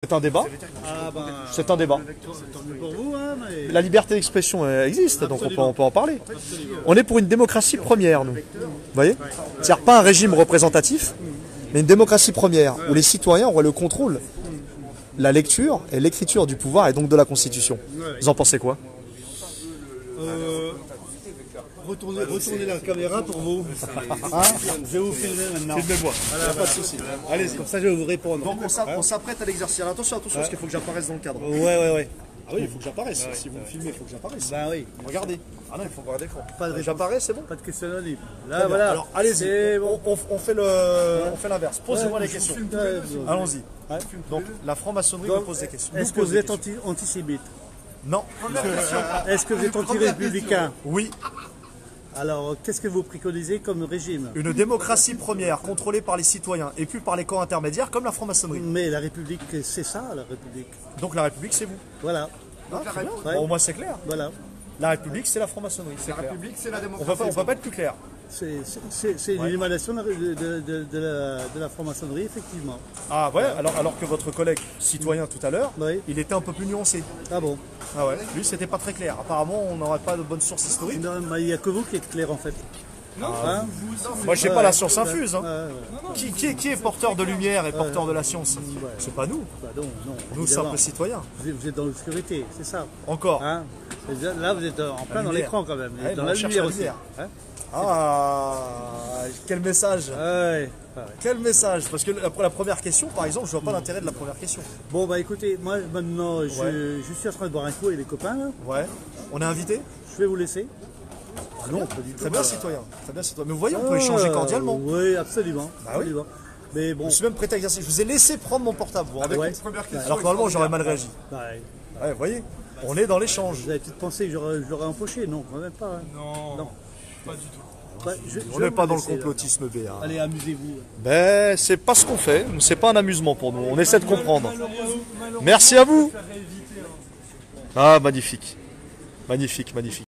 C'est un débat. C'est un débat. Tant mieux pour vous, hein, mais... La liberté d'expression existe, donc on peut en parler. On est pour une démocratie première, nous. Vous voyez? C'est-à-dire pas un régime représentatif, mais une démocratie première, où les citoyens auraient le contrôle, la lecture et l'écriture du pouvoir et donc de la Constitution. Vous en pensez quoi? Retournez la caméra pour vous. Hein, je vais vous filmer maintenant. Filmez-moi. Voilà, pas de souci. Allez-y. Comme ça, je vais vous répondre. Donc on s'apprête à l'exercice. Attention, parce qu'il faut que j'apparaisse dans le cadre. Ouais. Ah oui, il faut que j'apparaisse. Si vous me filmez, il faut que j'apparaisse. Ben oui. Regardez. Ah non, il faut voir l'écran. Pas de réponse. J'apparais, c'est bon? Pas de question anonyme. Très Là, bien. voilà. Alors, allez-y. Bon. On fait l'inverse. Posez-moi les questions. Allons-y. Donc, la franc-maçonnerie me pose des questions. Est-ce que vous êtes antisémite? Non. Est-ce que vous êtes anti-républicain? Oui. Alors, qu'est-ce que vous préconisez comme régime? Une démocratie première, contrôlée par les citoyens et puis par les camps intermédiaires, comme la franc-maçonnerie. Mais la République, c'est ça, la République. Donc la République, c'est vous. Voilà. Ah, très bien. Ouais. Bon, au moins, c'est clair. Voilà. La République, c'est la franc-maçonnerie. C'est clair. République, c'est la On démocratie. ne peut pas être plus clair. C'est une émanation de la franc-maçonnerie, effectivement. Ah ouais, alors que votre collègue citoyen tout à l'heure, Oui. il était un peu plus nuancé. Ah bon? Ah ouais, lui, c'était pas très clair. Apparemment, on n'aurait pas de bonnes sources historiques. Non, mais il n'y a que vous qui êtes clair, en fait. Hein? Moi, je sais pas la science infuse. Hein. Ouais. Qui est porteur de lumière et porteur de la science? C'est pas nous. Bah non, Nous, évidemment. simples citoyens. Vous êtes dans l'obscurité, c'est ça. Encore. Hein? Là, vous êtes en plein dans lumière. l'écran quand même. Vous êtes Ouais, dans mais la on cherche lumière la aussi. lumière. Hein? Ah, quel message. Ouais. Quel message. Parce que la première question, par exemple, je vois pas l'intérêt de la première question. Bon, bah écoutez, moi maintenant, je suis en train de boire un coup avec les copains. Là. Ouais. On est invité? Je vais vous laisser. Non, pas du tout. Très bien, citoyen. Très bien, citoyen. Mais vous voyez, on peut échanger cordialement. Oui, absolument. Bah oui. Absolument. Mais bon. Je suis même prêt à exercer. Je vous ai laissé prendre mon portable. Vous vous rendez Avec compte? une première question. Alors que normalement, j'aurais mal réagi. Ouais. Ouais, vous voyez, on est dans l'échange. Vous avez peut-être pensé que je l'aurais empoché? Non, quand même pas. Hein. Non, pas du tout. Bah, On n'est pas dans le complotisme B. Hein. Allez, amusez-vous. Ben, c'est pas ce qu'on fait. C'est pas un amusement pour nous. On essaie de comprendre. Merci à vous. Ah, magnifique. Magnifique, magnifique.